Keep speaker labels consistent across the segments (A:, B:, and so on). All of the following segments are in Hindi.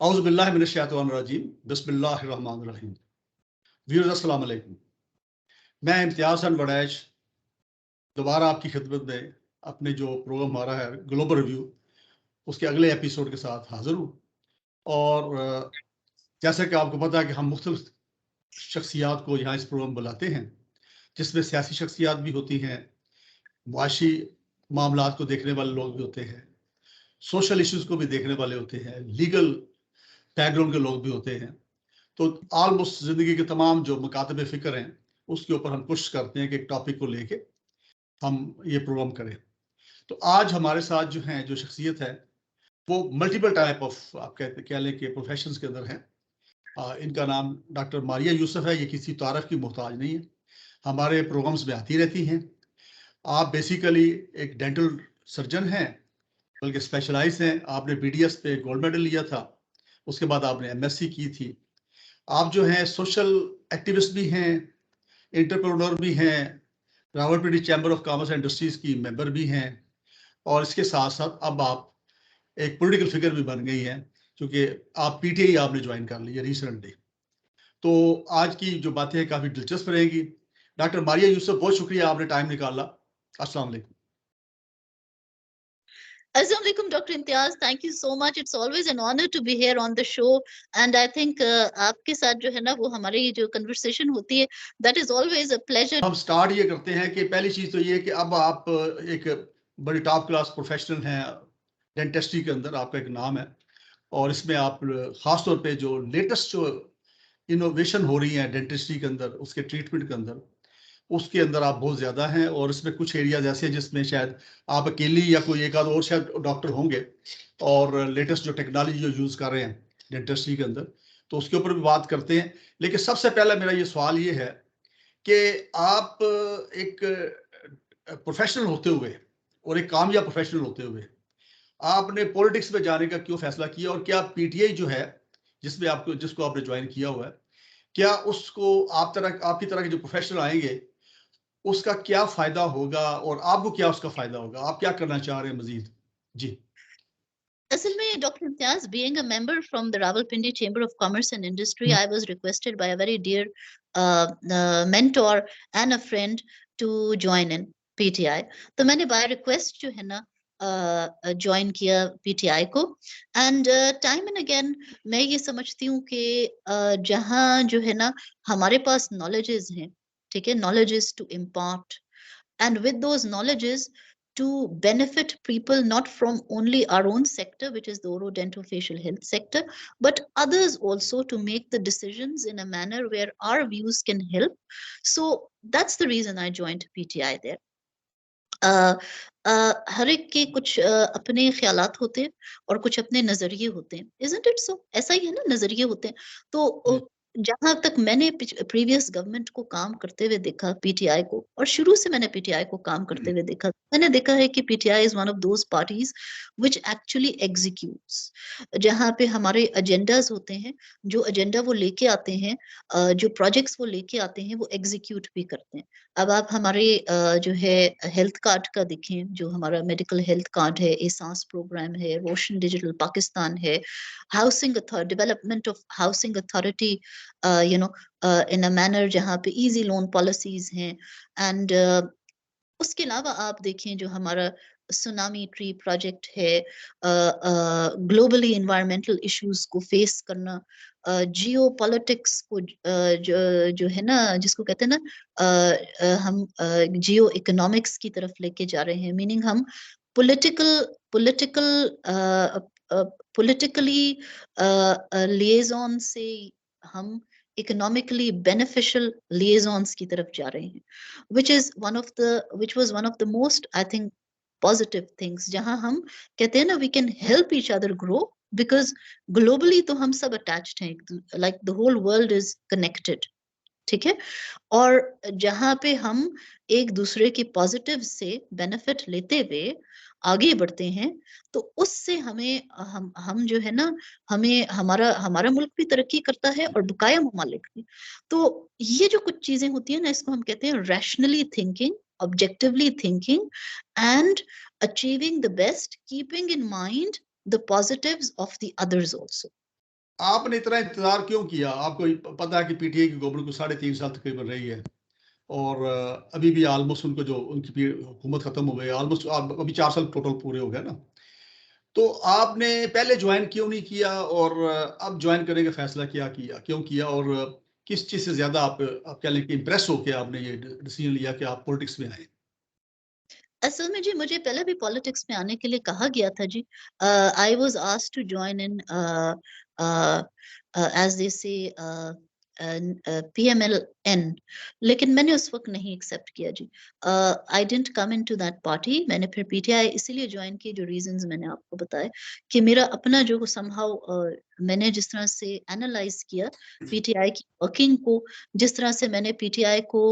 A: औज़ुबिल्लाहि मिनश्शैतानिर्रजीम, बिस्मिल्लाहिर्रहमानिर्रहीम। व्यूअर्स अस्सलाम वालेकुम। मैं इम्तियाज़ हसन वड़ैच दोबारा आपकी खिदमत में अपने जो प्रोग्राम हमारा है ग्लोबल रिव्यू, उसके अगले एपिसोड के साथ हाज़िर हूँ। और जैसा कि आपको पता है कि हम मुख्तलिफ शख्सियात को यहाँ इस प्रोग्राम बुलाते हैं, जिसमें सियासी शख्सियात भी होती हैं, मुआशी मामलात को देखने वाले लोग भी होते हैं, सोशल इश्यूज़ को भी देखने वाले होते हैं, लीगल बैकग्राउंड के लोग भी होते हैं। तो ऑलमोस्ट ज़िंदगी के तमाम जो मकातब फ़िक्र हैं, उसके ऊपर हम कोशिश करते हैं कि एक टॉपिक को लेके हम ये प्रोग्राम करें। तो आज हमारे साथ जो हैं, जो शख्सियत है, वो मल्टीपल टाइप ऑफ आप कह लें कि प्रोफेशंस के अंदर है। इनका नाम डॉक्टर मारिया यूसुफ है। ये किसी तारीफ की मोहताज नहीं है, हमारे प्रोग्राम्स में आती रहती हैं। आप बेसिकली एक डेंटल सर्जन हैं, बल्कि स्पेशलाइज हैं। आपने BDS पे गोल्ड मेडल लिया था, उसके बाद आपने MSc की थी। आप जो हैं सोशल एक्टिविस्ट भी हैं, एंटरप्रेन्योर भी हैं, Rawalpindi chamber of commerce and industries की मेंबर भी हैं, और इसके साथ साथ अब आप एक पॉलिटिकल फिगर भी बन गई हैं, क्योंकि आप PTI आपने ज्वाइन कर ली है रिसेंटली। तो आज की जो बातें हैं काफ़ी दिलचस्प रहेगी। डॉक्टर मारिया यूसुफ, बहुत शुक्रिया आपने टाइम निकाला। अस्सलाम वालेकुम।
B: Assalamu alaikum, Dr. Imtiaz. Thank you so much. It's always an honor to be here on the show. And I think आपके साथ जो है ना वो हमारी ये जो conversation होती है, that is always a pleasure.
A: हम स्टार्ट ये करते हैं कि पहली चीज़ तो ये है कि अब आप एक बड़ी टॉप क्लास प्रोफेशनल हैं, डेंटिस्ट्री के अंदर आपका एक नाम है, और इसमें आप ख़ास तौर पे जो लेटेस्ट जो इनोवेशन हो रही है डेंटिस्ट्री के अंदर, उसके ट्रीटमेंट के अंदर, उसके अंदर आप बहुत ज़्यादा हैं। और इसमें कुछ एरियाज ऐसे हैं जिसमें शायद आप अकेली या कोई एक आध और शायद डॉक्टर होंगे, और लेटेस्ट जो टेक्नोलॉजी जो यूज़ कर रहे हैं डेंटिस्ट्री के अंदर, तो उसके ऊपर भी बात करते हैं। लेकिन सबसे पहला मेरा ये सवाल ये है कि आप एक प्रोफेशनल होते हुए और एक कामयाब प्रोफेशनल होते हुए आपने पॉलिटिक्स में जाने का क्यों फैसला किया, और क्या PTI जो है जिसमें आपको जिसको आपने ज्वाइन किया हुआ है, क्या उसको आपकी तरह के जो प्रोफेशनल आएंगे उसका क्या फायदा होगा, और आपको क्या उसका फायदा होगा, आप क्या करना चाह रहे हैं मजीद? जी।
B: असल में doctor Imtiaz, being a member from the Rawalpindi Chamber of Commerce and Industry, I was requested by a very dear mentor and a friend to join in PTI. तो मैंने by request जो है ना ज्वाइन किया PTI को। एंड टाइम एंड अगेन मैं ये समझती हूँ कि जहाँ जो है ना हमारे पास नॉलेजेस हैं, ठीक है, knowledges to impart, and with those knowledges to benefit people not from only our own sector, which is the orodentofacial health sector, but others also, to make the decisions in a manner where our views can help. So that's the reason I joined PTI there. हर एक के कुछ अपने ख्यालात होते हैं और कुछ अपने नजरिए होते हैं, isn't it so? ऐसा ही है ना, नजरिए होते हैं। तो जहां तक मैंने प्रीवियस गवर्नमेंट को काम करते हुए देखा, PTI को, और शुरू से मैंने PTI को काम करते हुए देखा, मैंने देखा है कि PTI is one of those parties which actually executes. जहाँ पे हमारे एजेंडाज होते हैं, जो एजेंडा वो लेके आते हैं, जो प्रोजेक्ट्स वो लेके आते हैं, वो एग्जीक्यूट भी करते हैं। अब आप हमारे जो है हेल्थ कार्ड का देखें, जो हमारा मेडिकल हेल्थ कार्ड है, एहसास प्रोग्राम है, रोशन डिजिटल पाकिस्तान है, housing development of housing authority, you know, in a manner जहाँ पे इजी लोन पॉलिसीज हैं। एंड उसके अलावा आप देखें जो हमारा सुनामी ट्री प्रोजेक्ट है, ग्लोबली इन्वायरमेंटल इश्यूज को फेस करना, जियो पॉलिटिक्स को जो है ना, जिसको कहते हैं ना, हम जियो इकोनॉमिक्स की तरफ लेके जा रहे हैं, मीनिंग हम पॉलिटिकली लिएजॉन से हम इकोनॉमिकली बेनिफिशियल लिएजॉन्स की तरफ जा रहे हैं, which was one of the most, I think, positive things, जहां हम कहते हैं ना, we can help each other grow, because globally तो हम सब attached हैं, like the whole world is connected, ठीक है। और जहां पे हम एक दूसरे के पॉजिटिव से बेनिफिट लेते हुए आगे बढ़ते हैं, तो उससे हमें हम जो है ना, हमें हमारा हमारा मुल्क भी तरक्की करता है और बकाया ममालिक भी। तो ये जो कुछ चीजें होती है ना, इसको हम कहते हैं rationally thinking, objectively thinking, and achieving the best, keeping in mind the positives of the others also.
A: आपने इतना इंतजार क्यों किया? आपको पता है कि पीटीआई की गवर्नमेंट को 3.5 साल तकरीबन रही है और अभी भी ऑलमोस्ट उनको जो उनकी हुकूमत खत्म हो गई, ऑलमोस्ट अभी 4 साल टोटल पूरे हो गए ना। तो आपने पहले ज्वाइन क्यों नहीं किया और अब ज्वाइन करने का फैसला क्या किया, क्यों किया और किस चीज़ से ज़्यादा आप कह लें कि इम्प्रेस होके आपने ये डिसीजन लिया कि आप पॉलिटिक्स में आए?
B: असल में जी मुझे पहले भी पॉलिटिक्स में आने के लिए कहा गया था जी। I was asked to join in as they say PMLN, लेकिन मैंने उस वक्त नहीं एक्सेप्ट किया जी। I didn't come into that party. मैंने फिर पीटीआई इसीलिए ज्वाइन की, जो रीजंस मैंने आपको बताए, कि मेरा अपना जो समहाउ मैंने जिस तरह से एनालाइज किया पीटीआई की वर्किंग को, जिस तरह से मैंने पीटीआई को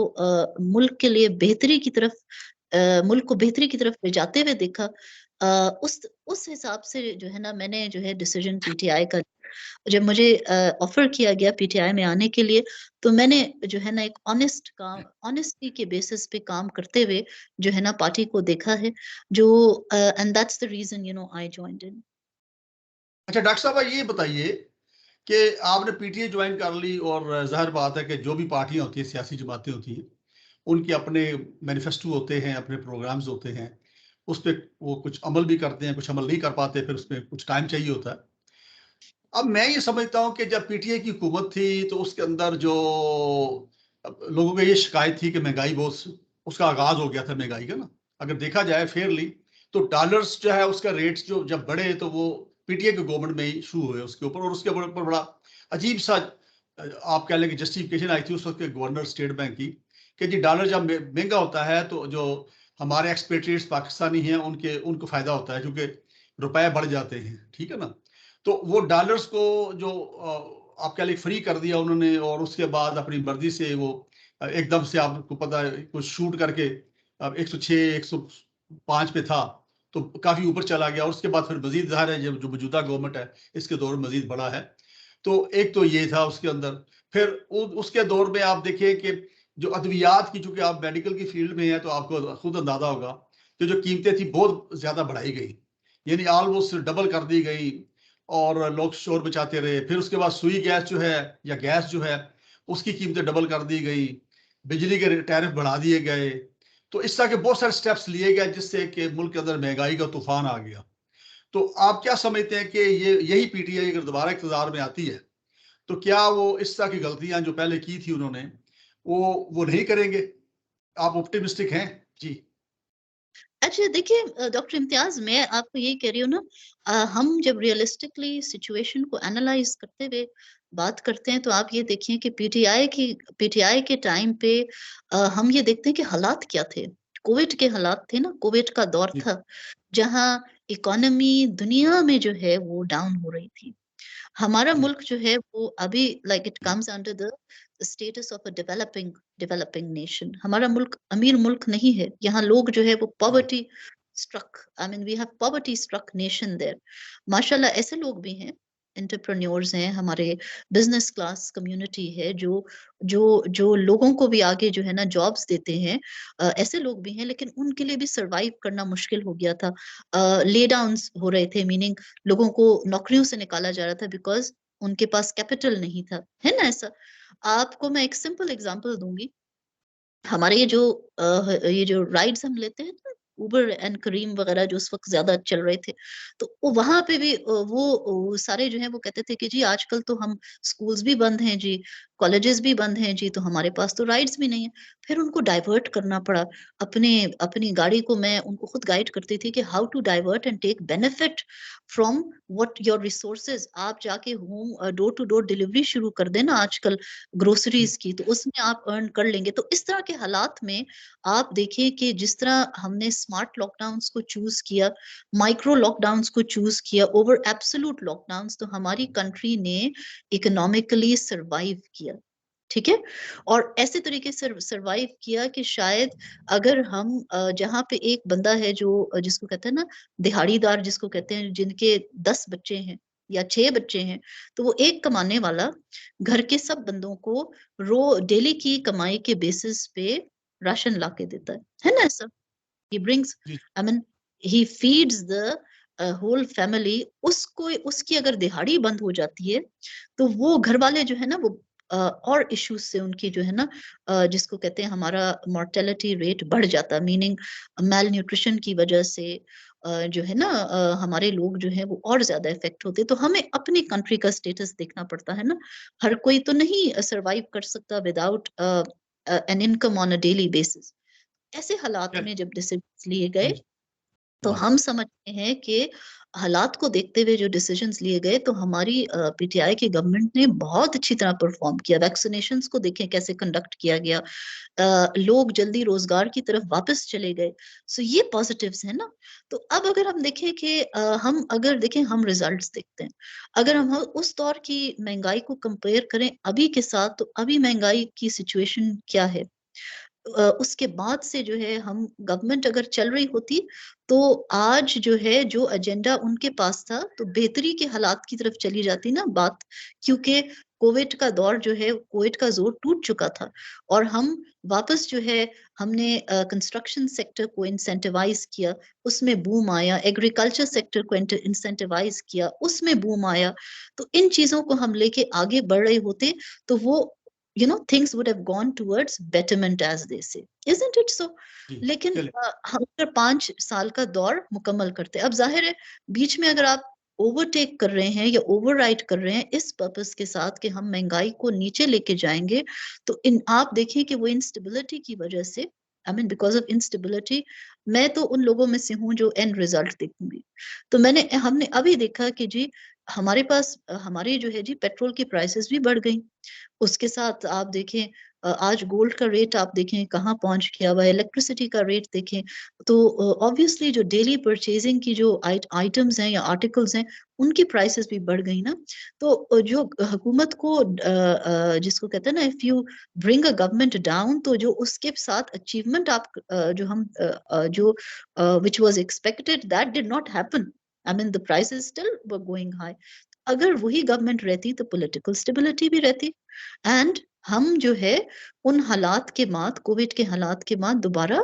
B: मुल्क के लिए बेहतरी की तरफ मुल्क को बेहतरी की तरफ ले जाते हुए देखा, उस हिसाब से जो है ना मैंने जो है डिसीजन पीटीआई का, जब मुझे ऑफर किया गया पीटीआई में आने के लिए, तो मैंने जो है ना एक ऑनेस्टी के बेसिस पे काम करते हुए जो है ना पार्टी को देखा है, जो and that's the reason I joined in.
A: अच्छा डॉक्टर साहब ये बताइए कि आपने पीटीआई ज्वाइन कर ली और ज़ाहिर बात है कि जो भी पार्टियाँ होती हैं, सियासी जमातें होती हैं, उनके अपने मैनिफेस्टो होते हैं, अपने प्रोग्राम्स होते हैं, उस पे वो कुछ अमल भी करते हैं, कुछ अमल नहीं कर पाते, फिर उसमें कुछ टाइम चाहिए होता है। अब मैं ये समझता हूँ कि जब पीटीआई की हुकूमत थी, तो उसके अंदर जो लोगों को ये शिकायत थी कि महँगाई बहुत, उसका आगाज़ हो गया था महँगाई का ना। अगर देखा जाए फेयरली, तो डॉलर्स जो है उसका रेट्स जो जब बढ़े, तो वो पीटीआई की गवर्नमेंट में ही शुरू हुए उसके ऊपर, और उसके ऊपर बड़ा अजीब-सा आप कह लें कि जस्टिफिकेशन आई थी उस वक़्त के गवर्नर स्टेट बैंक की, कि जी डॉलर जब महँगा होता है, तो जो हमारे एक्सपेट्रिएट्स पाकिस्तानी हैं, उनको फ़ायदा होता है, क्योंकि रुपए बढ़ जाते हैं, ठीक है ना? तो वो डॉलर्स को जो आप कह लें फ्री कर दिया उन्होंने, और उसके बाद अपनी मर्ज़ी से वो एकदम से आपको पता है कुछ शूट करके अब 106, 105 पे था, तो काफ़ी ऊपर चला गया, और उसके बाद फिर मज़ीद ज़ाहिर है जो मौजूदा गवर्नमेंट है, इसके दौर में मज़ीद बढ़ा है। तो एक तो ये था उसके अंदर। फिर उसके दौर में आप देखिए कि जो अद्वियात की, चूँकि आप मेडिकल की फ़ील्ड में हैं, तो आपको खुद अंदाज़ा होगा कि जो कीमतें थी बहुत ज़्यादा बढ़ाई गई। यानी ऑलमोस्ट डबल कर दी गई, और लोग शोर मचाते रहे। फिर उसके बाद सुई गैस जो है या गैस जो है, उसकी कीमतें डबल कर दी गई, बिजली के टैरिफ बढ़ा दिए गए। तो इस तरह के बहुत सारे स्टेप्स लिए गए, जिससे कि मुल्क के अंदर महँगाई का तूफ़ान आ गया। तो आप क्या समझते हैं कि यही पीटीआई अगर दोबारा इक़्तिदार में आती है, तो क्या वो इस तरह की गलतियाँ जो पहले की थी उन्होंने, वो नहीं करेंगे? आप ऑप्टिमिस्टिक हैं? जी।
B: अच्छा देखिए डॉक्टर इम्तियाज, मैं आपको यही कह रही हूँ ना, हम जब रियलिस्टिकली सिचुएशन को एनालाइज करते हुए बात करते हैं, तो आप ये देखिए कि पीटीआई के टाइम पे हम ये देखते हैं कि हालात क्या थे। कोविड के हालात थे ना, कोविड का दौर
A: जी,
B: था, जहाँ इकोनॉमी दुनिया में जो है वो डाउन हो रही थी। हमारा
A: जी,
B: मुल्क जो है वो अभी like it comes under the status of a developing nation. हमारा मुल्क अमीर मुल्क नहीं है। यहाँ लोग जो है वो
A: जी,
B: poverty struck, I mean we have poverty struck nation there. माशाल्लाह ऐसे लोग भी हैं, एंटरप्रेन्योर्स हैं, हमारे बिजनेस क्लास कम्युनिटी है, जो जो जो लोगों को भी आगे जो है ना जॉब्स देते हैं। ऐसे लोग भी हैं, लेकिन उनके लिए भी सरवाइव करना मुश्किल हो गया था। ले डाउन्स हो रहे थे, मीनिंग लोगों को नौकरियों से निकाला जा रहा था बिकॉज़ उनके पास कैपिटल नहीं था। है ना ऐसा? आपको मैं एक सिंपल एग्ज़ाम्पल दूँगी। हमारे ये जो राइड्स हम लेते हैं ना, उबर एंड करीम वगैरह जो उस वक़्त ज़्यादा चल रहे थे, तो वहाँ पे भी वो सारे जो हैं वो कहते थे कि जी आजकल तो हम स्कूल्स भी बंद हैं जी, कॉलेजेस भी बंद हैं जी, तो हमारे पास तो राइड्स भी नहीं है। फिर उनको डाइवर्ट करना पड़ा। अपने अपनी गाड़ी को मैं उनको खुद गाइड करती थी कि how to divert and take benefit from what your resources. आप जाके डोर टू डोर डिलीवरी शुरू कर दें ना आजकल
A: जी,
B: ग्रोसरीज की, तो उसमें आप अर्न कर लेंगे। तो इस तरह के हालात में आप देखिए कि जिस तरह हमने स्मार्ट लॉकडाउन्स को चूज़ किया, माइक्रो लॉकडाउन्स को चूज़ किया ओवर एब्सोल्यूट लॉकडाउन्स, तो हमारी कंट्री ने इकोनॉमिकली सर्वाइव किया। ठीक है? और ऐसे तरीके से सर्वाइव किया कि शायद अगर हम जहाँ पे एक बंदा है जो जिसको कहते हैं ना दिहाड़ीदार जिसको कहते हैं, जिनके 10 बच्चे हैं या 6 बच्चे हैं, तो वो एक कमाने वाला घर के सब बंदों को डेली की कमाई के बेसिस पे राशन ला के देता है ना ऐसा? He brings,
A: जी,
B: I mean, he feeds the whole family उसको उसकी अगर दिहाड़ी बंद हो जाती है तो वो घर वाले जो है ना वो और इश्यूज से उनकी जो है ना जिसको कहते हैं हमारा मॉर्टेलिटी रेट बढ़ जाता, मीनिंग मेल न्यूट्रिशन की वजह से जो है ना हमारे लोग जो है वो और ज्यादा इफेक्ट होते, तो हमें अपनी कंट्री का स्टेटस देखना पड़ता है ना। हर कोई तो नहीं सरवाइव कर सकता without an income on a daily basis. ऐसे हालात
A: चल
B: में जब डिसीजंस लिए गए
A: जी
B: तो
A: जी
B: हम समझते हैं कि हालात को देखते हुए जो डिसीजंस लिए गए तो हमारी पीटीआई की गवर्नमेंट ने बहुत अच्छी तरह परफॉर्म किया। वैक्सीनेशंस को देखें कैसे कंडक्ट किया गया, लोग जल्दी रोजगार की तरफ वापस चले गए। सो ये पॉजिटिव्स है ना। तो अब अगर हम देखें कि हम अगर देखें हम रिजल्ट्स देखते हैं, अगर हम उस दौर की महंगाई को कंपेयर करें अभी के साथ, तो अभी महंगाई की सिचुएशन क्या है। उसके बाद से जो है हम गवर्नमेंट अगर चल रही होती तो आज जो है जो एजेंडा उनके पास था तो बेहतरी के हालात की तरफ चली जाती ना बात, क्योंकि कोविड का दौर जो है कोविड का जोर टूट चुका था और हम वापस जो है हमने कंस्ट्रक्शन सेक्टर को इंसेंटिवाइज किया, उसमें बूम आया, एग्रीकल्चर सेक्टर को इंसेंटिवाइज किया, उसमें बूम आया। तो इन चीजों को हम लेके आगे बढ़ रहे होते तो वो things would have gone towards betterment as they say, isn't it so?
A: जी
B: लेकिन
A: चलिए
B: हम अगर 5 साल का दौर मुकम्मल करते, अब जाहिर है बीच में अगर आप ओवरटेक कर रहे हैं या ओवरराइड कर रहे हैं इस पर्पस के साथ कि हम महंगाई को नीचे लेके जाएंगे, तो इन आप देखिए कि वो इंस्टेबिलिटी की वजह से, I mean because of instability, मैं तो उन लोगों में से हूं जो एंड रिजल्ट देखूंगी। तो हमने अभी देखा कि जी हमारे पास हमारी जो है जी पेट्रोल की प्राइसेस भी बढ़ गई, उसके साथ आप देखें आज गोल्ड का रेट आप देखें कहाँ पहुंच गया हुआ है, इलेक्ट्रिसिटी का रेट देखें, तो ऑब्वियसली जो डेली परचेजिंग की जो आइटम्स हैं या आर्टिकल्स हैं उनकी प्राइसेस भी बढ़ गई ना। तो जो हुकूमत को जिसको कहते हैं ना if you bring a government down, तो जो उसके साथ अचीवमेंट आप जो हम जो which was expected that did not happen. I mean the prices still were going high. अगर वही गवर्नमेंट रहती तो पॉलिटिकल स्टेबिलिटी भी रहती एंड हम जो है उन हालात के बाद कोविड के हालात के बाद दोबारा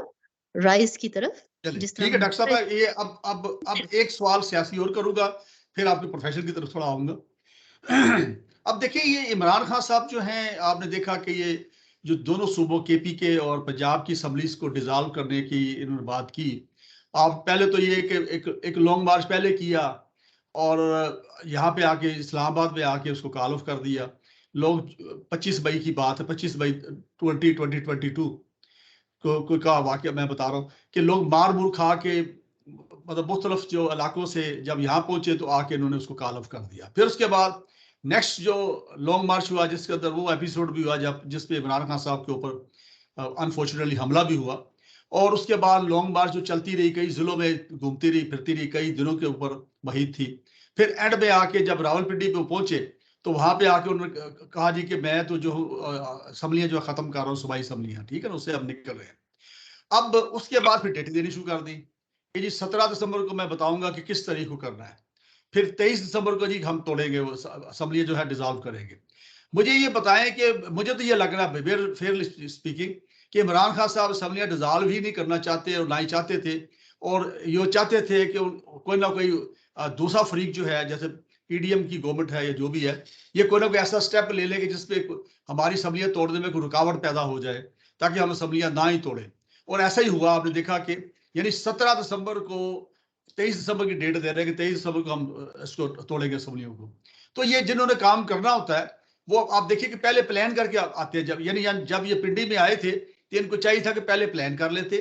B: राइज की तरफ,
A: चलिए
B: जिस तरह
A: ठीक है
B: हम
A: डॉक्टर साहब, मैं ये अब एक सवाल सियासी और करूंगा, फिर आपके प्रोफेशन की तरफ थोड़ा आऊंगा। अब देखिए ये इमरान खान साहब जो हैं, आपने देखा कि ये जो दोनों सूबों केपी के और पंजाब की असम्बलीज को डिसॉल्व करने की इन्होंने बात की। आप पहले तो ये कि एक लॉन्ग मार्च पहले किया और यहाँ पे आके इस्लामाबाद में आके उसको कॉल ऑफ कर दिया। लोग 25 मई की बात है, 25 मई 2022 को का वाकया मैं बता रहा हूँ कि लोग मार मूर खा के मतलब मुख्तलिफ जो इलाकों से जब यहाँ पहुंचे तो आके इन्होंने उसको कॉल ऑफ कर दिया। फिर उसके बाद नेक्स्ट जो लॉन्ग मार्च हुआ जिसके अंदर वो एपिसोड भी हुआ जब जिसपे इमरान खान साहब के ऊपर अनफॉर्चुनेटली हमला भी हुआ। और उसके बाद लॉन्ग मार्च जो चलती रही, कई जिलों में घूमती रही फिरती रही, कई दिनों के ऊपर वही थी। फिर एंड में आके जब रावलपिंडी पे पहुंचे तो वहां पे आके उन्होंने कहा जी कि मैं तो जो असम्बलियां जो खत्म कर रहा हूँ, सूबाई असम्बलियां, ठीक है ना, उससे हम निकल रहे हैं। अब उसके बाद फिर डेट देनी शुरू कर दी कि जी 17 दिसंबर को मैं बताऊंगा कि किस तारीख को करना है। फिर 23 दिसंबर को जी हम तोड़ेंगे, वो असम्बली जो है डिसॉल्व करेंगे। मुझे ये बताएं कि मुझे तो ये लग रहा है फेयर स्पीकिंग कि इमरान खान साहब असम्बलियां डिसॉल्व ही नहीं करना चाहते और ना ही चाहते थे। और ये चाहते थे कि कोई ना कोई दूसरा फरीक जो है, जैसे पीडीएम की गवर्नमेंट है या जो भी है, ये कोई ना कोई ऐसा स्टेप ले लेंगे जिसपे हमारी असम्बलियां तोड़ने में कोई रुकावट पैदा हो जाए ताकि हम असम्बलियां ना ही तोड़ें। और ऐसा ही हुआ, आपने देखा कि यानी 17 दिसंबर को 23 दिसंबर की डेट दे रहे हैं कि 23 दिसंबर को हम इसको तोड़ेंगे असम्बलियों को। तो ये जिन्होंने काम करना होता है वो आप देखिए कि पहले प्लान करके आते हैं। जब यानी जब ये पिंडी में आए थे तो इनको चाहिए था कि पहले प्लान कर लेते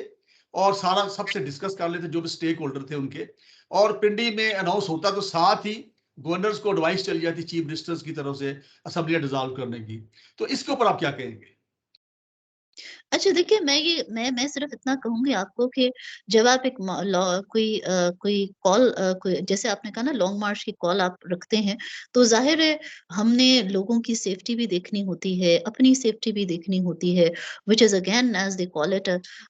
A: और सारा सबसे डिस्कस कर लेते जो भी स्टेक होल्डर थे उनके, और पिंडी में अनाउंस होता तो साथ ही गवर्नर्स को एडवाइस चली जाती चीफ मिनिस्टर्स की तरफ से असम्बलियां डिसॉल्व करने की। तो इसके ऊपर आप क्या कहेंगे?
B: अच्छा देखिए, मैं सिर्फ इतना कहूंगी आपको कि जब आप एक कोई कॉल कोई जैसे आपने कहा ना लॉन्ग मार्च की कॉल आप रखते हैं, तो जाहिर है हमने लोगों की सेफ्टी भी देखनी होती है, अपनी सेफ्टी भी देखनी होती है, which is again as they call it,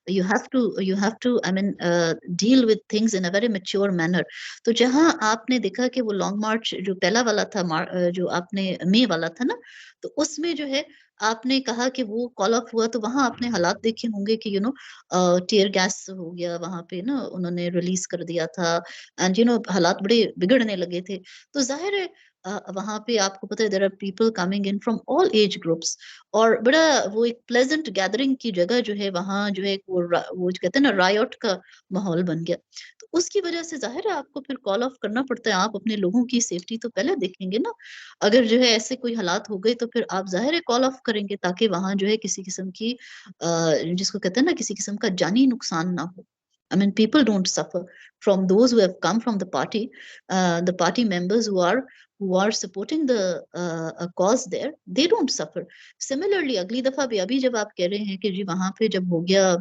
B: you have to I mean deal with things in a very mature manner. तो जहां आपने देखा कि वो लॉन्ग मार्च जो पहला वाला था जो आपने मई वाला था ना, तो उसमें जो है आपने कहा कि वो कॉल ऑफ हुआ तो वहाँ आपने हालात देखे होंगे कि टीयर गैस हो गया वहाँ पे ना, उन्होंने रिलीज़ कर दिया था एंड हालात बड़े बिगड़ने लगे थे। तो ज़ाहिर है वहाँ पे आपको पता है there are people coming in from all age groups और बड़ा वो एक प्लेजेंट गैदरिंग की जगह जो है वहाँ जो है वो जो कहते हैं ना रायट का माहौल बन गया। तो उसकी वजह से ज़ाहिर है आपको फिर कॉल ऑफ करना पड़ता है, आप अपने लोगों की सेफ्टी तो पहले देखेंगे ना। अगर जो है ऐसे कोई हालात हो गए तो फिर आप ज़ाहिर है कॉल ऑफ करेंगे ताकि वहाँ जो है किसी किस्म की जिसको कहते हैं ना किसी किस्म का जानी नुकसान ना हो। I mean, people don't suffer from those who have come from the party members who are supporting the cause there. They don't suffer. Similarly, अगली दफा भी अभी जब आप कह रहे हैं कि जी वहाँ पे जब हो गया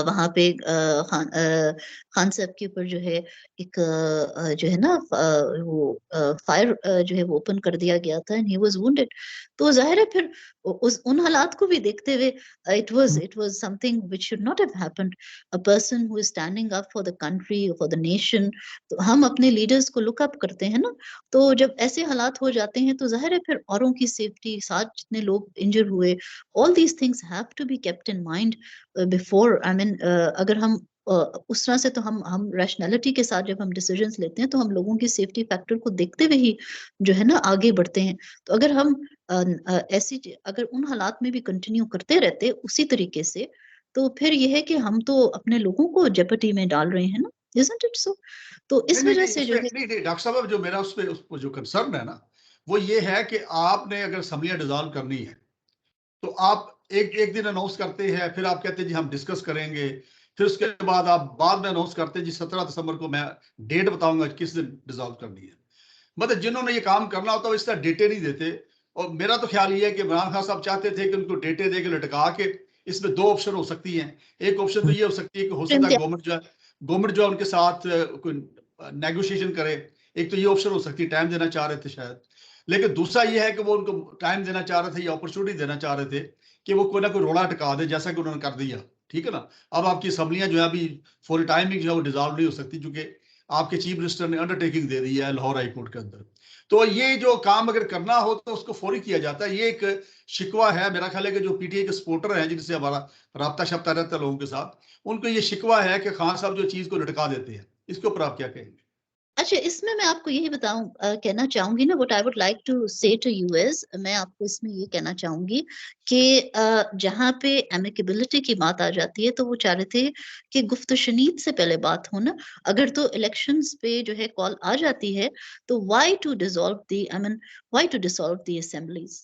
B: वहाँ पे खान साहब के ऊपर जो है एक जो है ना वो फायर जो है वो ओपन कर दिया गया था एंड ही वाज वुंडेड। तो जाहिर है फिर उस उन हालात को भी देखते हुए it was something which should not have happened. A person who is standing up for the country for the nation, तो हम अपने लीडर्स को लुक अप करते हैं ना। तो जब ऐसे हालात हो जाते हैं तो जाहिर है फिर औरों की सेफ्टी, साथ जितने लोग इंजर हुए, all these things have to be kept in mind before. I mean अगर हम उस तरह से तो हम रैशनैलिटी के साथ जब हम डिसीजंस लेते हैं तो हम लोगों की सेफ्टी फैक्टर को देखते हुए ही जो है ना आगे बढ़ते हैं। तो अगर हम अगर उन हालात में भी कंटिन्यू करते रहते उसी तरीके से, तो फिर ये है कि हम तो अपने लोगों को जेपटी में डाल रहे हैं ना, isn't it so? तो इस
A: नहीं
B: वजह
A: नहीं
B: से जो
A: इसमें
B: है
A: नहीं नहीं डॉक्टर साहब, जो मेरा उस जो कंसर्न है ना, वो ये है कि आपने अगर असम्बलियां डिसॉल्व करनी है तो आप एक एक दिन अनाउंस करते हैं, फिर आप कहते हैं जी हम डिस्कस करेंगे, फिर उसके बाद आप बाद में अनाउंस करते हैं जी 17 दिसंबर को मैं डेट बताऊंगा किस दिन डिसॉल्व करनी है। मतलब जिन्होंने ये काम करना होता है वो इस तरह डेटे नहीं देते। और मेरा तो ख्याल ये है कि इमरान खान साहब चाहते थे कि उनको डेटे दे के लटका के, इसमें दो ऑप्शन हो सकती हैं। एक ऑप्शन तो ये हो सकती है कि हो सकता है गवर्नमेंट जो है उनके साथ कोई नेगोशिएशन करे। एक तो ये ऑप्शन हो सकती है, टाइम देना चाह रहे थे शायद। लेकिन दूसरा ये है कि वो उनको टाइम देना चाह रहे थे या अपॉर्चुनिटी देना चाह रहे थे कि वो कोई ना कोई रोड़ा अटका दे, जैसा कि उन्होंने कर दिया। ठीक है ना। अब आपकी असम्बलियां जो है अभी फॉर टाइमिंग जो है वो डिजॉल्व नहीं हो सकती, क्योंकि आपके चीफ मिनिस्टर ने अंडरटेकिंग दे दी है लाहौर हाई कोर्ट के अंदर। तो ये जो काम अगर करना हो तो उसको फौरी किया जाता है। ये एक शिकवा है मेरा ख्याल है कि जो पीटीआई के सपोर्टर हैं जिनसे हमारा राब्ता शाब्ता रहता है लोगों के साथ, उनको ये शिकवा है कि खान साहब जो चीज को लटका देते हैं। इसके ऊपर आप क्या कहेंगे?
B: अच्छा, इसमें मैं आपको यही कहना चाहूँगी ना, what I would like to say to you is, मैं आपको इसमें ये कहना चाहूँगी कि जहाँ पे एमिकेबिलिटी की बात आ जाती है, तो वो चाह रहे थे कि गुफ्त-ओ-शनीद से पहले बात हो ना। अगर तो इलेक्शंस पे जो है कॉल आ जाती है, तो why to dissolve the assemblies?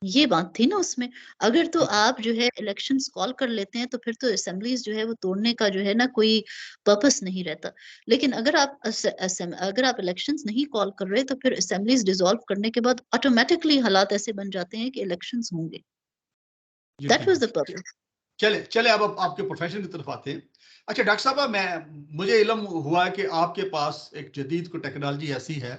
B: ये बात थी ना उसमें। अगर तो आप जो है इलेक्शंस कॉल कर लेते हैं, तो फिर तो असेंबलीज़ जो है वो तोड़ने का जो है ना कोई पर्पस नहीं रहता। लेकिन अगर आप इलेक्शंस नहीं कॉल कर रहे तो फिर असेंबलीज डिसॉल्व करने के बाद ऑटोमेटिकली हालात ऐसे बन जाते हैं कि इलेक्शंस होंगे।
A: जी
B: दैट
A: ठीक
B: वाज
A: है।
B: The purpose.
A: चले चले अब आपके प्रोफेशन की तरफ आते हैं। अच्छा डॉक्टर साहब, मुझे इल्म हुआ है कि आपके पास एक जदीद को टेक्नोलॉजी ऐसी है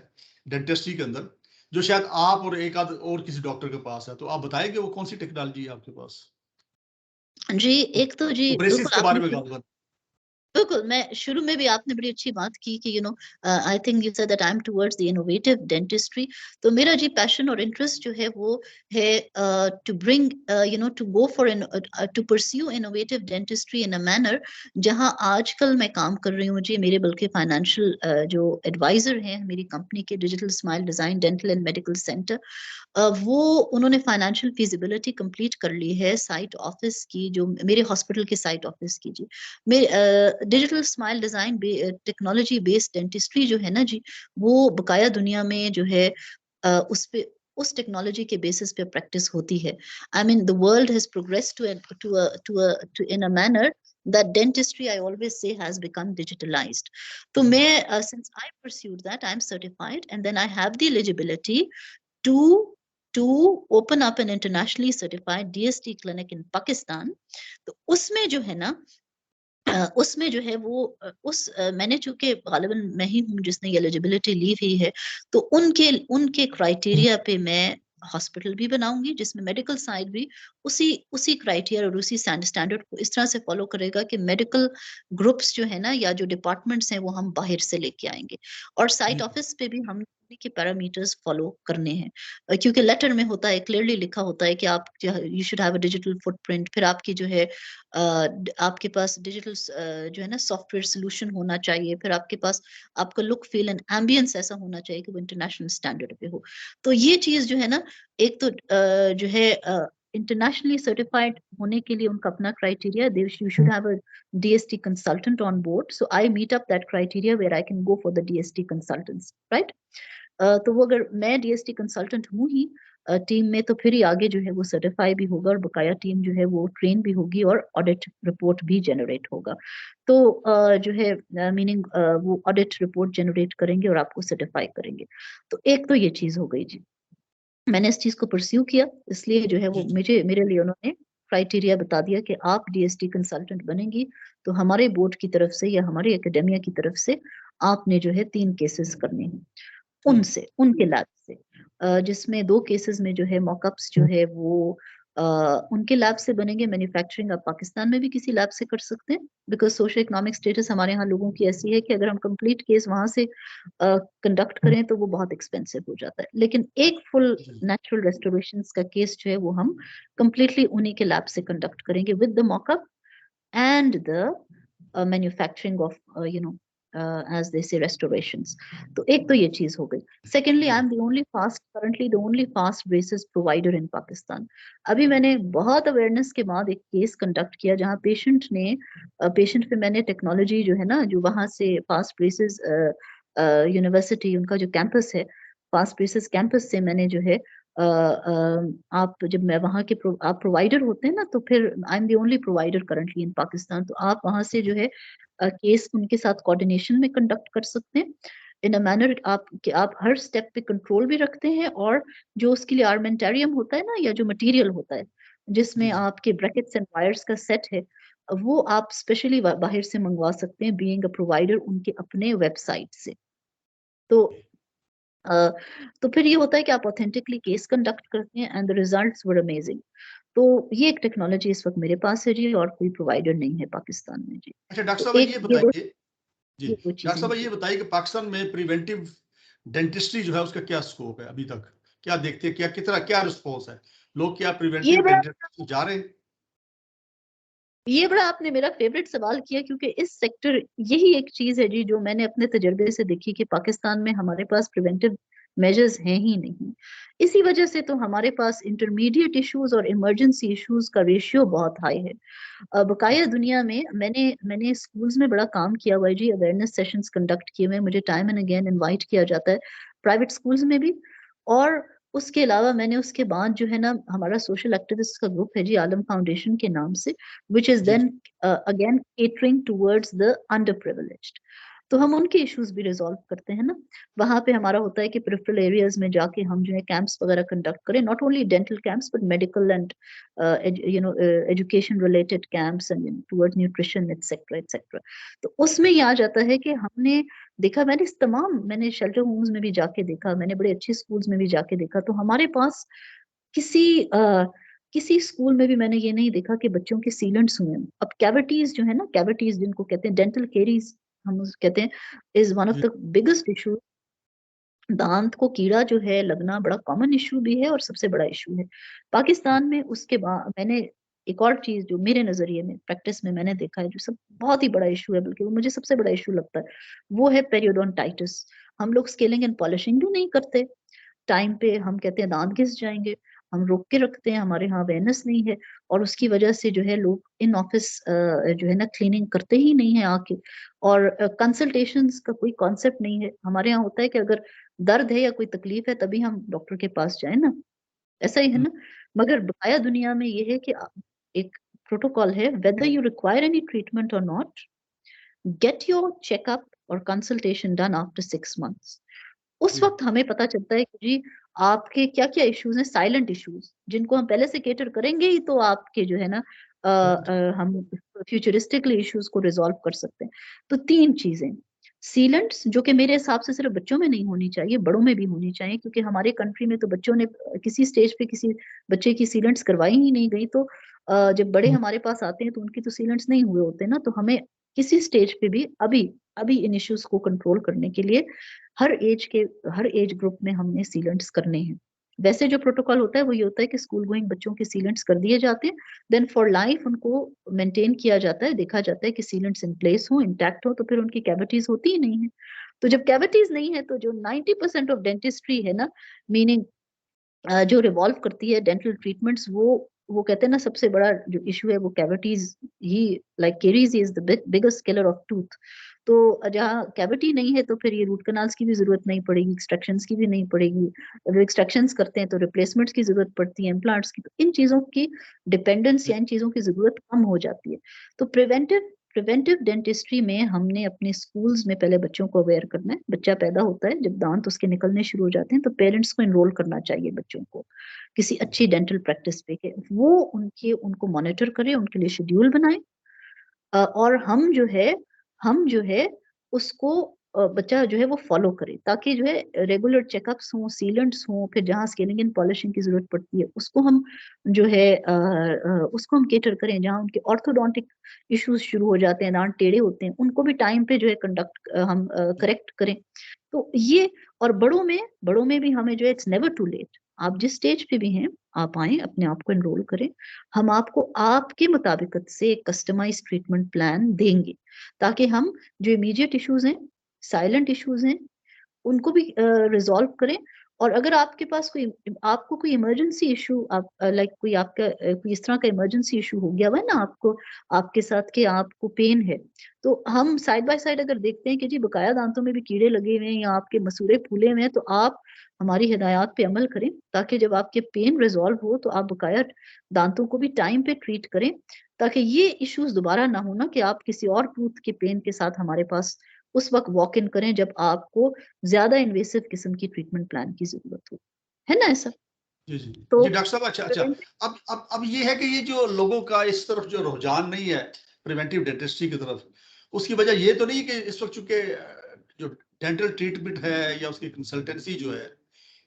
A: डेंटिस्ट्री के अंदर, जो शायद आप और एक आध और किसी डॉक्टर के पास है। तो आप बताएंगे वो कौन सी टेक्नोलॉजी है आपके पास?
B: जी, एक तो जी
A: ब्रेसिस
B: बिल्कुल
A: के बारे
B: आपने
A: में गालबन।
B: बिल्कुल, मैं शुरू में भी आपने बड़ी अच्छी बात की कि I think you said that I am towards the innovative dentistry. तो मेरा जी पैशन और इंटरेस्ट जो है वो है to bring to go for to pursue innovative dentistry in a manner जहां आजकल मैं काम कर रही हूँ। जी मेरे बल्कि फाइनेंशियल जो एडवाइजर हैं मेरी कंपनी के, digital smile design dental and medical centre, वो उन्होंने फाइनेंशियल फीजिबिलिटी कंप्लीट कर ली है साइट ऑफिस की, जो मेरे हॉस्पिटल के साइट ऑफिस की जी। मेरे digital smile design technology based dentistry जो है ना जी, वो बकाया दुनिया में जो है उस पे उस टेक्नोलॉजी के बेसिस पे प्रैक्टिस होती है। I mean the world has progressed to in a manner that dentistry I always say has become digitalized. तो मैं since I pursued that, I'm certified and then I have the eligibility to to open up an internationally certified DST clinic in Pakistan. तो उसमें जो है ना उसमें जो है वो मैंने चूँकि ग़ालिबन मैं ही हूँ जिसने ये एलिजिबिलिटी ली हुई है, तो उनके उनके क्राइटेरिया पे मैं हॉस्पिटल भी बनाऊँगी जिसमें मेडिकल साइड भी उसी उसी क्राइटेरिया और उसी स्टैंडर्ड को इस तरह से फॉलो करेगा कि मेडिकल ग्रुप्स जो है ना या जो डिपार्टमेंट्स हैं वो हम बाहर से लेके आएंगे, और साइट
A: बिल्कुल
B: ऑफिस पे भी हम के पैरामीटर्स फॉलो करने हैं। क्योंकि लेटर में होता है, क्लियरली लिखा होता है कि आप you should have a digital footprint, फिर आपकी जो है आपके पास डिजिटल जो है ना सॉफ्टवेयर सोल्यूशन होना चाहिए, फिर आपके पास आपका लुक फील एंड एम्बियंस ऐसा होना चाहिए कि वो इंटरनेशनल स्टैंडर्ड पे हो। तो ये चीज जो है ना, एक तो जो है इंटरनेशनली सर्टिफाइड होने के लिए उनका अपना criteria, they you should have a DST consultant on board. So I meet up that criteria where I can go for the DST consultants, right? तो वो अगर मैं DST कंसल्टेंट हूँ ही टीम में, तो फिर ही आगे जो है वो सर्टिफाई भी होगा और बकाया टीम जो है वो ट्रेन भी होगी और ऑडिट रिपोर्ट भी जनरेट होगा। तो जो है मीनिंग वो ऑडिट रिपोर्ट जनरेट करेंगे और आपको सर्टिफाई करेंगे। तो एक तो ये चीज हो गई जी, मैंने इस चीज को परस्यू किया, इसलिए जो है वो
A: जी
B: मेरे लिए उन्होंने क्राइटेरिया बता दिया कि आप DST कंसल्टेंट बनेंगी तो हमारे बोर्ड की तरफ से या हमारे एकेडेमिया की तरफ से आपने जो है 3 केसेस करने हैं उनसे, उनके लैब से, जिसमें 2 केसेस में जो है मॉकअप्स जो है वो उनके लैब से बनेंगे। मैन्युफैक्चरिंग आप पाकिस्तान में भी किसी लैब से कर सकते हैं, बिकॉज सोशो इकोनॉमिक स्टेटस हमारे यहाँ लोगों की ऐसी है कि अगर हम कंप्लीट केस वहां से कंडक्ट करें तो वो बहुत एक्सपेंसिव हो जाता है। लेकिन एक फुल
A: जी
B: नेचुरल रेस्टोरेशन का केस जो है वो हम कंप्लीटली उन्हीं के लैब से कंडक्ट करेंगे with the mock-up and the manufacturing of as they say restorations. तो एक तो ये चीज हो गई। Secondly,
A: ji
B: I am the only currently the only fast braces provider in Pakistan. अभी मैंने बहुत अवेयरनेस के बाद एक केस कंडक्ट किया जहाँ पेशेंट पे मैंने टेक्नोलॉजी जो है ना, जो वहां से फास्ट ब्रेसेस यूनिवर्सिटी उनका जो कैंपस है, फास्ट ब्रेसेस कैंपस से मैंने जो है आप जब मैं वहाँ के आप प्रोवाइडर होते हैं ना, तो फिर I am the only provider currently in Pakistan, तो आप वहाँ से जो है केस उनके साथ कोऑर्डिनेशन में कंडक्ट कर सकते हैं इन अ मैनर, आप हर स्टेप पे कंट्रोल भी रखते हैं, और जो उसके लिए आर्मेंटेरियम होता है ना, या जो मटेरियल होता है
A: जी
B: जिसमें
A: जी
B: आपके ब्रैकेट्स एंड वायर्स का सेट है, वो आप स्पेशली बाहर से मंगवा सकते हैं बीइंग अ प्रोवाइडर उनके अपने वेबसाइट से। तो अ, तो फिर ये होता है कि आप ऑथेंटिकली केस कंडक्ट करते हैं and the results were amazing. तो ये एक टेक्नोलॉजी इस वक्त मेरे पास है जी, और कोई प्रोवाइडर नहीं है पाकिस्तान में जी।
A: अच्छा डॉक्टर
B: तो
A: साहब
B: एक
A: ये बताइए, जी
B: ये दो
A: डॉक्टर
B: चीजें
A: साहब
B: हैं
A: ये
B: जी।
A: बताइए कि पाकिस्तान में प्रिवेंटिव डेंटिस्ट्री जो है उसका क्या स्कोप है अभी तक, क्या देखते हैं, क्या कितना क्या रिस्पॉन्स है, लोग क्या
B: ये
A: प्रिवेंटिव
B: बड़ा
A: डेंटिस्ट्री जा रहे हैं?
B: ये बड़ा आपने मेरा फेवरेट सवाल किया, क्योंकि इस सेक्टर यही एक चीज है जी जो मैंने अपने तजर्बे से देखी कि पाकिस्तान में हमारे पास प्रिवेंटिव मेजर्स हैं ही नहीं। इसी वजह से तो हमारे पास इंटरमीडिएट इश्यूज और इमरजेंसी इश्यूज का रेशियो बहुत हाई है। बकाया दुनिया में मैंने स्कूल्स में बड़ा काम किया हुआ है जी, अवेयरनेस सेशंस कंडक्ट किए हुए हैं, मुझे टाइम एंड अगेन इनवाइट किया जाता है प्राइवेट स्कूल्स में भी। और उसके अलावा मैंने उसके बाद जो है ना, हमारा सोशल एक्टिविस्ट का ग्रुप है जी आलम फाउंडेशन के नाम से, which is
A: ji
B: then again catering towards the underprivileged। तो हम उनके इश्यूज भी रिजॉल्व करते हैं ना। वहां पे हमारा होता है कि पेरिफेरल एरियाज में जाके हम जो है कैंप्स वगैरह कंडक्ट करें, not only dental camps but medical and education related camps and towards nutrition etcetera etcetera. तो उसमें ये आ जाता है कि हमने देखा, मैंने शेल्टर होम्स में भी जाके देखा, मैंने बड़े अच्छे स्कूल्स में भी जाके देखा, तो हमारे पास किसी किसी स्कूल में भी मैंने ये नहीं देखा कि बच्चों के सीलेंट्स हुए हैं। अब कैविटीज जो है ना, कैविटीज जिनको कहते हैं डेंटल केरीज हम कहते हैं, इज वन ऑफ
A: जी
B: द बिगेस्ट इशू। दांत को कीड़ा जो है लगना बड़ा कॉमन इशू भी है और सबसे बड़ा इशू है पाकिस्तान में। उसके बाद मैंने एक और चीज जो मेरे नजरिए में प्रैक्टिस में मैंने देखा है, जो सब बहुत ही बड़ा इशू है, बल्कि वो मुझे सबसे बड़ा इशू लगता है, वो है पेरियोडोंटाइटिस। हम लोग स्केलिंग एंड पॉलिशिंग भी नहीं करते टाइम पे, हम कहते हैं दांत घिस जाएंगे, हम रोक के रखते हैं, हमारे यहाँ अवेयरनेस नहीं है, और उसकी वजह से जो है लोग इन ऑफिस जो है ना क्लीनिंग करते ही नहीं है आके। और कंसल्टेशंस का कोई कॉन्सेप्ट नहीं है हमारे यहाँ। होता है कि अगर दर्द है या कोई तकलीफ है तभी हम डॉक्टर के पास जाए ना, ऐसा ही है
A: हम्म,
B: ना। मगर बकाया दुनिया में ये है कि एक प्रोटोकॉल है, whether you require any treatment और नॉट, गेट योर चेकअप और कंसल्टेशन डन आफ्टर 6 months। उस
A: जी
B: वक्त हमें पता चलता है कि जी आपके क्या क्या इश्यूज हैं, साइलेंट इश्यूज जिनको हम पहले से केटर करेंगे ही तो आपके जो है ना हम फ्यूचरिस्टिकली इश्यूज को रिजॉल्व कर सकते हैं। तो 3 चीजें, सीलेंट्स जो कि मेरे हिसाब से सिर्फ बच्चों में नहीं होनी चाहिए, बड़ों में भी होनी चाहिए, क्योंकि हमारे कंट्री में तो बच्चों ने किसी स्टेज पे किसी बच्चे की सीलेंट्स करवाई ही नहीं गई, तो जब बड़े हमारे पास आते हैं तो उनकी तो सीलेंट्स नहीं हुए होते ना, तो हमें किसी स्टेज पे भी अभी अभी इन इश्यूज को कंट्रोल करने के लिए हर एज ग्रुप में हमने सीलेंट्स करने हैं। वैसे जो प्रोटोकॉल होता है वो ये होता है कि स्कूल गोइंग बच्चों के सीलेंट्स कर दिए जाते हैं, देन फॉर लाइफ उनको मेंटेन किया जाता है, देखा जाता है कि सीलेंट्स इन प्लेस हो, इंटैक्ट हो, तो फिर उनकी कैविटीज होती ही नहीं है। तो जब कैविटीज नहीं है तो जो 90% ऑफ डेंटिस्ट्री है ना, मीनिंग जो रिवॉल्व करती है डेंटल ट्रीटमेंट्स, वो कहते हैं ना सबसे बड़ा जो इशू है वो cavities he, like caries is the biggest killer of tooth. तो जहाँ कैविटी नहीं है तो फिर ये रूट कनाल्स की भी जरूरत नहीं पड़ेगी, एक्सट्रैक्शंस की भी नहीं पड़ेगी। अगर एक्सट्रैक्शंस करते हैं तो रिप्लेसमेंट्स की जरूरत पड़ती है, इम्प्लांट्स की, तो इन चीजों की डिपेंडेंस या इन चीजों की जरूरत कम हो जाती है। तो प्रिवेंटिव डेंटिस्ट्री में हमने अपने स्कूल्स में पहले बच्चों को अवेयर करना है। बच्चा पैदा होता है, जब दांत उसके निकलने शुरू हो जाते हैं तो पेरेंट्स को एनरोल करना चाहिए बच्चों को किसी अच्छी डेंटल प्रैक्टिस पे के वो उनको मॉनिटर करें, उनके लिए शेड्यूल बनाए, और हम जो है उसको बच्चा जो है वो फॉलो करे, ताकि जो है रेगुलर चेकअप्स हों, सीलेंट्स हों, फिर जहाँ स्केलिंग एंड पॉलिशिंग की जरूरत पड़ती है उसको हम जो है उसको हम केटर करें। जहाँ उनके ऑर्थोडोंटिक इश्यूज शुरू हो जाते हैं, दांत टेढ़े होते हैं, उनको भी टाइम पे जो है हम करेक्ट करें। तो ये, और बड़ों में भी हमें जो है इट्स नेवर टू लेट, आप जिस स्टेज पे भी हैं आप आए, अपने आप को एनरोल करें, हम आपको आपके मुताबिकत से कस्टमाइज ट्रीटमेंट प्लान देंगे, ताकि हम जो इमीडिएट इश्यूज हैं, साइलेंट इश्यूज हैं, उनको भी रिजॉल्व करें। और अगर आपको कोई इमरजेंसी इशू, आप लाइक कोई इस तरह का इमरजेंसी इशू हो गया हुआ है ना आपको, आपके साथ कि आपको पेन है, तो हम साइड बाय साइड अगर देखते हैं कि जी बकाया दांतों में भी कीड़े लगे हुए हैं या आपके मसूड़े फूले हुए हैं, तो आप हमारी हिदायत पे अमल करें, ताकि जब आपके पेन रिजॉल्व हो तो आप बकाया दांतों को भी टाइम पे ट्रीट करें, ताकि ये इश्यूज दोबारा ना हो ना कि आप किसी और टूथ के पेन के साथ हमारे पास उस वक्त वॉक इन करें जब आपको ज्यादा इन्वेसिव किस्म की ट्रीटमेंट प्लान की जरूरत हो, है ना ऐसा।
A: जी जी
B: तो
A: जी डॉक्टर साहब, अच्छा। अब ये है कि ये जो लोगों का इस तरफ जो रुझान नहीं है प्रिवेंटिव डेंटिस्ट्री की तरफ, उसकी वजह ये तो नहीं कि इस वक्त चूंकि जो डेंटल ट्रीटमेंट है या उसकी कंसल्टेंसी जो है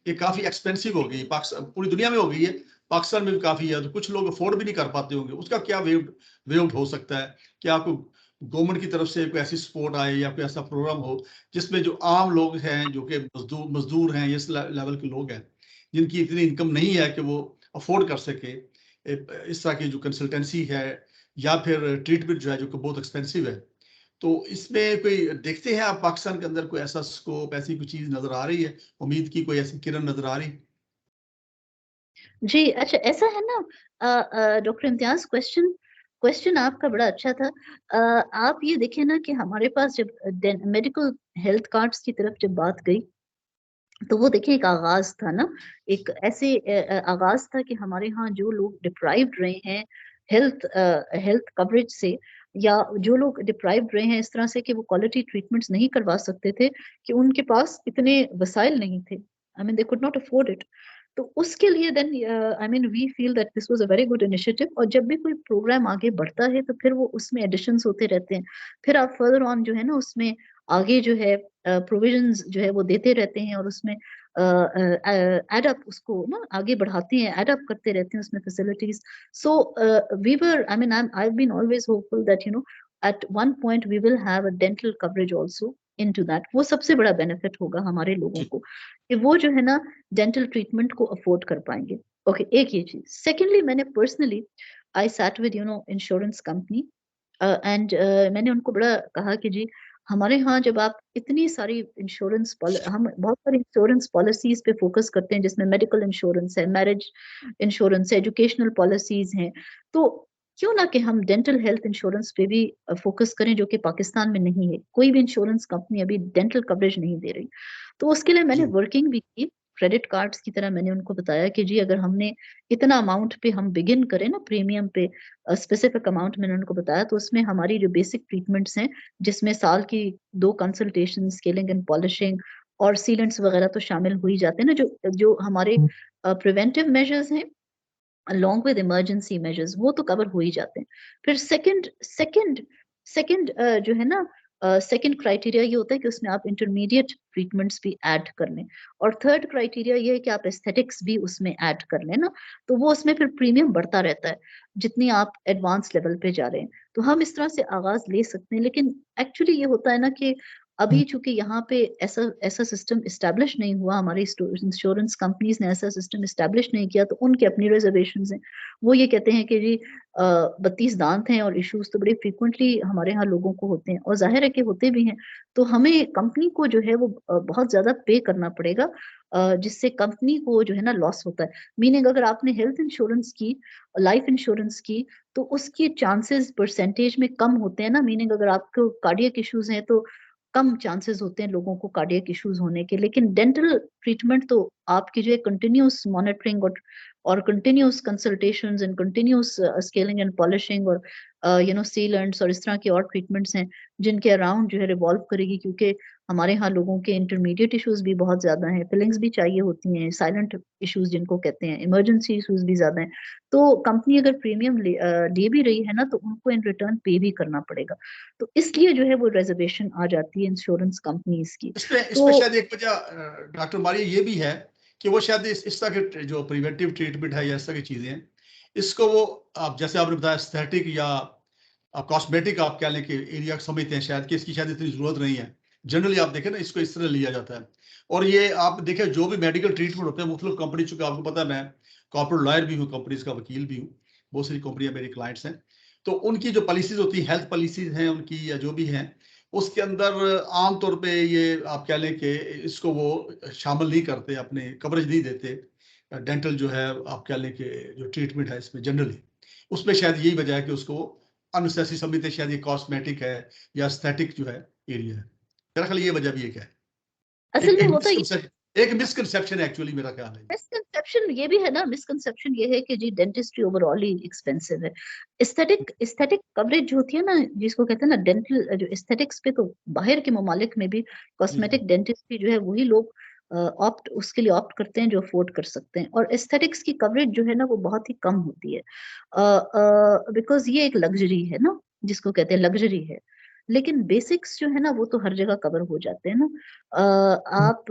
A: ये काफी एक्सपेंसिव हो गई, पाकिस्तान पूरी दुनिया में हो गई है, पाकिस्तान में भी काफी है, तो कुछ लोग अफोर्ड भी नहीं कर पाते होंगे। उसका क्या वे आउट हो सकता है? क्या आपको गवर्नमेंट की तरफ से कोई ऐसी सपोर्ट आए या कोई ऐसा प्रोग्राम हो जिसमें जो आम लोग हैं, जो कि मजदूर हैं, इस लेवल के लोग हैं जिनकी इतनी इनकम नहीं है कि वो अफोर्ड कर सके इस तरह की जो कंसल्टेंसी है या फिर ट्रीटमेंट जो है जो कि बहुत एक्सपेंसिव है, तो इसमें कोई देखते हैं आप पाकिस्तान के अंदर कोई ऐसा स्कोप, ऐसी कोई चीज नजर आ रही है? उम्मीद की कोई ऐसी किरण नजर आ रही?
B: जी, अच्छा ऐसा है ना डॉक्टर इम्तियाज, क्वेश्चन क्वेश्चन आपका बड़ा अच्छा था। आप ये देखें ना कि हमारे पास जब मेडिकल हेल्थ कार्ड्स की तरफ जब बात गई, तो वो देखिए एक आगाज था ना, एक ऐसे आगाज था कि हमारे यहाँ जो लोग डिप्राइव्ड रहे हैं हेल्थ कवरेज से, या जो लोग डिप्राइव्ड रहे हैं इस तरह से कि वो क्वालिटी ट्रीटमेंट्स नहीं करवा सकते थे, कि उनके पास इतने वसाइल नहीं थे, I mean they could not afford it. तो उसके लिए then I mean we feel that this was a very good initiative, और जब भी कोई प्रोग्राम आगे बढ़ता है तो फिर वो उसमें एडिशंस होते रहते हैं, फिर आप फर्दर ऑन जो है ना उसमें आगे जो है प्रोविजंस जो है वो देते रहते हैं, और उसमें एड अप उसको ना आगे बढ़ाते हैं, एड अप करते रहते हैं उसमें facilities. So we were I mean I have been always hopeful that at one point we will have a dental coverage also into that। वो सबसे बड़ा बेनिफिट होगा हमारे लोगों
A: जी
B: को कि वो जो है ना डेंटल ट्रीटमेंट को अफोर्ड कर पाएंगे। ओके, एक ये चीज। सेकेंडली, मैंने personally I sat with insurance company and मैंने उनको बड़ा कहा कि जी हमारे यहाँ जब आप इतनी सारी हम बहुत सारी इंश्योरेंस पॉलिसीज पे फोकस करते हैं, जिसमें मेडिकल इंश्योरेंस है, मैरिज इंश्योरेंस है, एजुकेशनल पॉलिसीज हैं, तो क्यों ना कि हम डेंटल हेल्थ इंश्योरेंस पे भी फोकस करें, जो कि पाकिस्तान में नहीं है, कोई भी इंश्योरेंस कंपनी अभी डेंटल कवरेज नहीं दे रही। तो उसके लिए मैंने
A: जी
B: वर्किंग भी की, क्रेडिट कार्ड्स की तरह मैंने उनको बताया कि जी अगर हमने इतना अमाउंट पे हम बिगिन करें ना, प्रीमियम पे स्पेसिफिक अमाउंट मैंने उनको बताया, तो उसमें हमारी जो बेसिक ट्रीटमेंट्स हैं, जिसमें साल की 2 कंसल्टेशन, स्केलिंग एंड पॉलिशिंग और सीलेंट्स वगैरह तो शामिल हो ही जाते हैं ना, जो जो हमारे प्रिवेंटिव मेजर्स हैं along with इमरजेंसी मेजर्स, वो तो कवर हो ही जाते हैं। फिर सेकंड सेकंड सेकंड जो है ना सेकंड क्राइटेरिया ये होता है कि उसमें आप इंटरमीडिएट ट्रीटमेंट्स भी ऐड कर लें, और थर्ड क्राइटेरिया ये है कि आप एस्थेटिक्स भी उसमें ऐड कर लें ना, तो वो उसमें फिर प्रीमियम बढ़ता रहता है जितनी आप एडवांस लेवल पे जा रहे हैं। तो हम इस तरह से आगाज ले सकते हैं, लेकिन एक्चुअली ये होता है ना कि अभी चूंकि यहाँ पे ऐसा ऐसा सिस्टम इस्टेब्लिश नहीं हुआ, हमारी इंश्योरेंस कंपनीज ने ऐसा सिस्टम इस्टेब्लिश नहीं किया, तो उनके अपनी रिजर्वेशन हैं। वो ये कहते हैं कि जी 32 दांत हैं और इश्यूज तो बड़े फ्रिक्वेंटली हमारे यहाँ लोगों को होते हैं, और जाहिर है कि होते भी हैं। तो हमें कंपनी को जो है वो बहुत ज्यादा पे करना पड़ेगा, जिससे कंपनी को जो है ना लॉस होता है। मीनिंग अगर आपने हेल्थ इंश्योरेंस की, लाइफ इंश्योरेंस की, तो उसके चांसेस परसेंटेज में कम होते हैं ना। मीनिंग अगर आपको कार्डियक इश्यूज हैं तो कम चांसेस होते हैं लोगों को कार्डियक इश्यूज होने के। लेकिन डेंटल ट्रीटमेंट तो आपकी जो है कंटिन्यूस मॉनिटरिंग और continuous consultations and continuous scaling and polishing और सीलेंट्स और इस तरह के और ट्रीटमेंट्स हैं जिनके अराउंड जो है रिवॉल्व करेगी, क्योंकि हमारे यहाँ लोगों के इंटरमीडिएट इश्यूज भी बहुत ज्यादा हैं, फिलिंग्स भी चाहिए होती हैं, साइलेंट इश्यूज जिनको कहते हैं, इमरजेंसी इश्यूज भी ज्यादा हैं। तो कंपनी अगर प्रीमियम ले भी रही है ना, तो उनको इन रिटर्न पे भी करना पड़ेगा। तो इसलिए जो है वो रिजर्वेशन आ जाती है इंश्योरेंस कंपनीज की।
A: इसमें शायद एक वजह डॉक्टर मारिया ये भी है कि वो शायद इस तरह के जो प्रिवेंटिव ट्रीटमेंट है या इस तरह की चीजें हैं, इसको वो आप जैसे आपने बताया एस्थेटिक या आप कॉस्मेटिक आप कह लें कि एरिया समझते हैं शायद कि इसकी शायद इतनी जरूरत नहीं है। जनरली आप देखें ना, इसको इस तरह लिया जाता है। और ये आप देखें जो भी मेडिकल ट्रीटमेंट होते हैं मुख्तलिफ कंपनी, चूंकि आपको पता है मैं कॉर्पोरेट लॉयर भी हूँ, कंपनीज का वकील भी हूँ, बहुत सारी कंपनियां मेरी क्लाइंट्स हैं। तो उनकी जो पॉलिसीज होती है, हेल्थ पॉलिसीज हैं उनकी या जो भी हैं, उसके अंदर आमतौर पे ये आप कह लें कि इसको वो शामिल नहीं करते, अपने कवरेज नहीं देते डेंटल जो है आप कह लें कि जो ट्रीटमेंट है इसमें जनरली, उसमें शायद यही वजह है कि उसको अननेसेसरी समझते, शायद ये कॉस्मेटिक है या एस्थेटिक जो है एरिया है। मेरा ख्याल ये वजह भी एक है,
B: असल में
A: एक
B: होता
A: मिसकंसेप्शन एक्चुअली मेरा ख्याल है।
B: मिसकंसेप्शन ये भी है ना, मिसकंसेप्शन ये है कि जी डेंटिस्ट्री ओवरऑल ही एक्सपेंसिव है। एस्थेटिक कवरेज जो होती है ना, जिसको कहते हैं ना डेंटल, जो एस्थेटिक्स पे तो बाहर के ममालिक में भी
A: जी जी
B: कॉस्मेटिक डेंटिस्ट्री जो है वही लोग ऑप्ट उसके लिए ऑप्ट करते हैं जो अफोर्ड कर सकते हैं, और एस्थेटिक्स की कवरेज जो है ना वो बहुत ही कम होती है, बिकॉज ये एक लग्जरी है ना, जिसको कहते हैं लग्जरी है। लेकिन बेसिक्स जो है ना वो तो हर जगह कवर हो जाते हैं ना। आप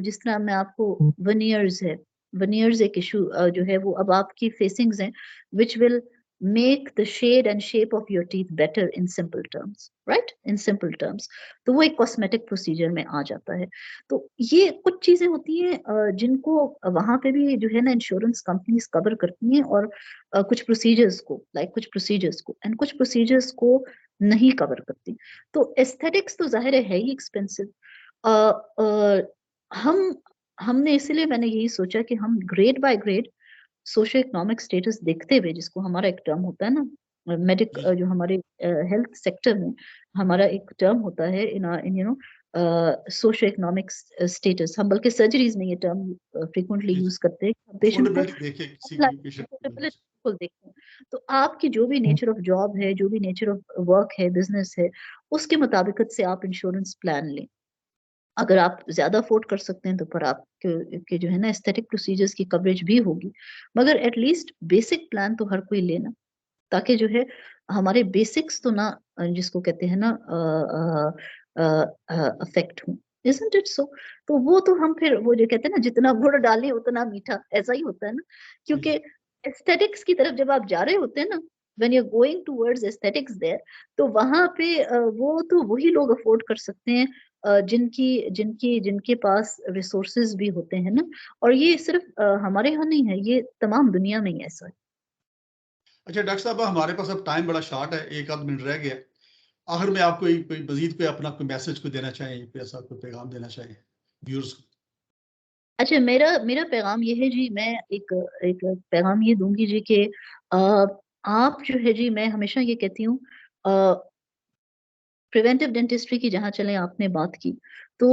B: जिस तरह मैं आपको वनियर्स है, वनियर्स एक इशू जो है वो अब आपकी फेसिंग्स हैं which will make the shade and shape of your teeth better in simple terms, right, in simple terms. तो वो एक कॉस्मेटिक प्रोसीजर में आ जाता है। तो ये कुछ चीजें होती हैं जिनको वहां पे भी जो है ना इंश्योरेंस कंपनीज कवर करती हैं, और कुछ प्रोसीजर्स को, कुछ प्रोसीजर्स को एंड कुछ प्रोसीजर्स को नहीं कवर करती। तो एस्थेटिक्स तो जाहिर है ही एक्सपेंसिव। हम हमने इसीलिए मैंने यही सोचा कि हम grade by grade socio economic status देखते हुए, जिसको हमारा एक टर्म होता है ना
A: जी
B: जो हमारे हेल्थ सेक्टर में हमारा एक टर्म होता है इन सोशो इकोनॉमिक स्टेटस। हम बल्कि सर्जरीज में ये टर्म फ्रिक्वेंटली
A: जी
B: यूज करते हैं, पेशेंट को
A: अफोर्डेबिलिटी देखे किसी की पेशेंट।
B: बिल्कुल देखते हैं। तो आपकी जो भी नेचर ऑफ जॉब है, जो भी नेचर ऑफ वर्क है, बिजनेस है, उसके मुताबिकत से आप इंश्योरेंस प्लान लें। अगर आप ज्यादा अफोर्ड कर सकते हैं तो फिर आप के जो है ना एस्थेटिक प्रोसीजर्स की कवरेज भी होगी, मगर एटलीस्ट बेसिक प्लान तो हर कोई लेना, ताकि जो है हमारे बेसिक्स तो ना जिसको कहते हैं ना अफेक्ट हो। Isn't it so? तो वो तो हम फिर वो जो कहते हैं ना जितना गुड़ डाले उतना मीठा, ऐसा ही होता है ना। क्योंकि एस्थेटिक्स की तरफ जब आप जा रहे होते हैं ना, when you're going towards aesthetics there, तो वहां पे वो तो वही लोग अफोर्ड कर सकते हैं जिनकी जिनकी जिनके पास रिसोर्सेज भी होते हैं ना। और ये सिर्फ हमारे यहाँ नहीं है, ये तमाम दुनिया में ही ऐसा है।
A: अच्छा डॉक्टर साहब, हमारे पास अब टाइम बड़ा शॉर्ट है, एक आध मिनट रह गया। आखिर में आप कोई मजीद कोई अपना कोई मैसेज को देना चाहें, कोई ऐसा कोई पैगाम देना चाहें व्यूअर्स को?
B: अच्छा, मेरा मेरा पैगाम ये है जी, मैं एक एक पैगाम ये दूंगी जी कि आप जो है जी, मैं हमेशा ये कहती हूँ, प्रिवेंटिव डेंटिस्ट्री की जहाँ चले आपने बात की, तो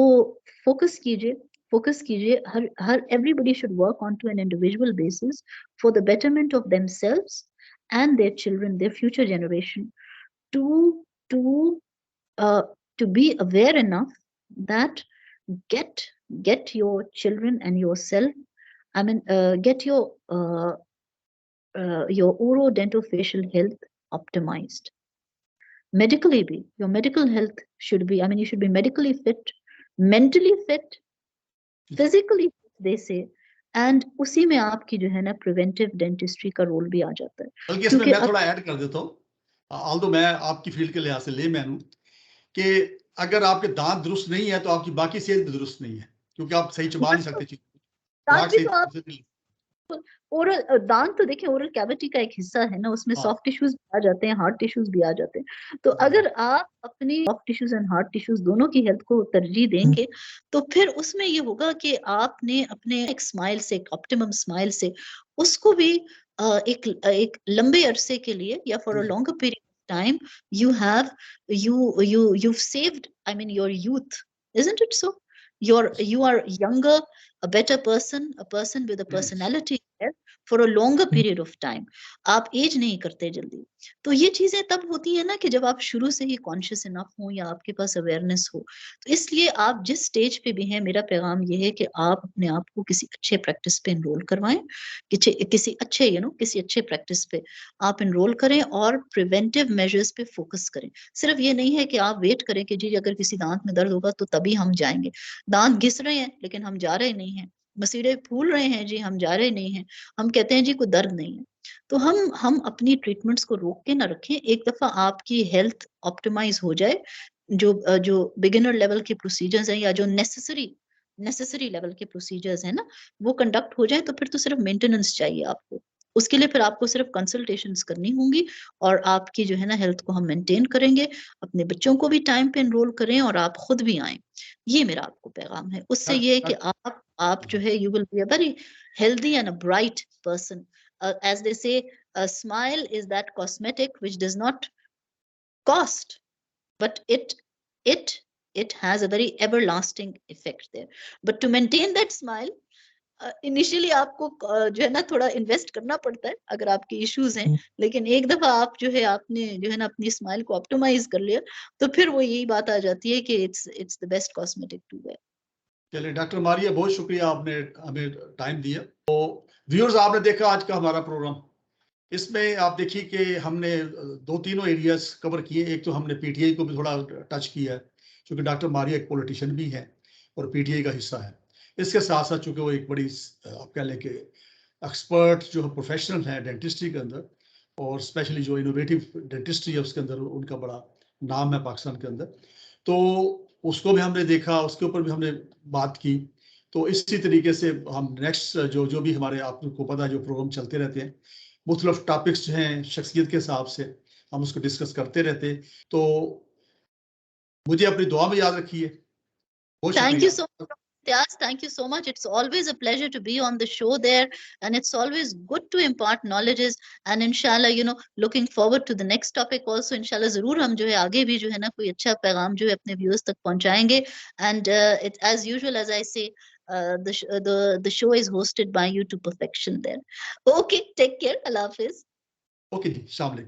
B: फोकस कीजिए, फोकस कीजिए। हर हर everybody should work on to an individual basis for the betterment of themselves and their children, their future generation, to to to be aware enough that get get your children and yourself, I mean, get your orodentofacial health optimized. medically be, your medical health should be, I mean, you should be medically fit, mentally fit, physically fit, they say, and उसी में आपकी जो है ना preventive dentistry का रोल भी आ जाता है।
A: बल्कि इसमें मैं थोड़ा ऐड कर देता हूँ, ऑल्दो मैं आपकी फील्ड के लिहाज से लेमैन हूँ, कि अगर आपके दांत दुरुस्त नहीं है तो आपकी बाकी सेहत भी दुरुस्त नहीं है, क्योंकि आप सही चबा नहीं सकते चीज।
B: दांत भी तो आप ओरल दांत तो देखिए ओरल कैविटी का एक हिस्सा है ना, उसमें सॉफ्ट टिश्यूज भी आ जाते हैं, हार्ड टिश्यूज भी आ जाते हैं। तो अगर आप अपनी soft tissues and hard tissues दोनों की हेल्थ को तरजीह देंगे तो फिर उसमें ये होगा कि आपने अपने एक स्माइल से, एक ऑप्टिमम स्माइल से उसको भी एक लंबे अरसे के लिए या for a longer period of time you've saved, I mean, your youth, isn't it so? You are younger, a better person, a person with a personality for a longer period of time. आप एज नहीं करते जल्दी। तो ये चीजें तब होती है ना कि जब आप शुरू से ही कॉन्शियस इनफ हो या आपके पास अवेयरनेस हो। तो इसलिए आप जिस स्टेज पे भी हैं, मेरा पैगाम ये है कि आप अपने आप को किसी अच्छे प्रैक्टिस पे इनरोल करवाएं, किसी अच्छे किसी अच्छे प्रैक्टिस पे आप इनरोल करें और प्रिवेंटिव मेजर्स पे फोकस करें। सिर्फ ये नहीं है कि आप वेट करें कि जी अगर किसी दांत में दर्द होगा तो तभी हम जाएंगे। दांत घिस रहे हैं लेकिन हम जा रहे नहीं हैं, मसीड़े फूल रहे हैं जी, हम जा रहे नहीं हैं, हम कहते हैं जी कोई दर्द नहीं है। तो हम अपनी ट्रीटमेंट्स को रोक के ना रखें। एक दफा आपकी हेल्थ ऑप्टिमाइज हो जाए, जो बिगिनर लेवल के प्रोसीजर्स हैं या जो नेसेसरी लेवल के प्रोसीजर्स हैं ना, वो कंडक्ट हो जाए तो फिर तो सिर्फ मेंटेनेंस चाहिए आपको। उसके लिए फिर आपको सिर्फ कंसल्टेशंस करनी होंगी और आपकी जो है ना हेल्थ को हम मेंटेन करेंगे। अपने बच्चों को भी टाइम पे एनरोल करें और आप खुद भी आएं। ये मेरा आपको पैगाम है। उससे ये है कि आप जो है you will be a very healthy and a bright person. As they say, a smile is that cosmetic which does not cost, but it has a very everlasting effect there. But to maintain that smile, initially आपको जो है ना थोड़ा इन्वेस्ट करना पड़ता है अगर आपके इश्यूज हैं, लेकिन एक दफा आप जो है आपने जो है ना अपनी स्माइल को ऑप्टिमाइज कर लिया तो फिर वो यही बात आ जाती है कि it's the best cosmetic to wear.
A: चलिए डॉक्टर मारिया, बहुत शुक्रिया, आपने हमें टाइम दिया। तो व्यूअर्स, आपने देखा आज का हमारा प्रोग्राम। इसमें आप देखिए कि हमने दो तीनों एरियाज कवर किए। एक तो हमने पीटीआई को भी थोड़ा टच किया है, क्योंकि डॉक्टर मारिया एक पॉलिटिशियन भी है और पीटीआई का हिस्सा है। इसके साथ साथ चूंकि वो एक बड़ी आप कह लें कि एक्सपर्ट जो प्रोफेशनल है डेंटिस्ट्री के अंदर, और स्पेशली जो इनोवेटिव डेंटिस्ट्री है उसके अंदर उनका बड़ा नाम है पाकिस्तान के अंदर। तो उसको भी हमने देखा, उसके ऊपर भी हमने बात की। तो इसी तरीके से हम नेक्स्ट जो भी हमारे, आपको पता है, जो प्रोग्राम चलते रहते हैं, मुख्तलिफ टॉपिक्स जो हैं शख्सियत के हिसाब से हम उसको डिस्कस करते रहते। तो मुझे अपनी दुआ में याद रखिए।
B: Thank you so much. Yes, thank you so much. It's always a pleasure to be on the show there, and it's always good to impart knowledges. And inshallah, looking forward to the next topic also. Inshallah, जरूर हम जो है आगे भी जो है ना कोई अच्छा पैगाम जो है अपने viewers तक पहुंचाएंगे. And it's as usual, as I say, the show is hosted by you to perfection there. Okay, take care. Allah Hafiz.
A: Okay, Shamli.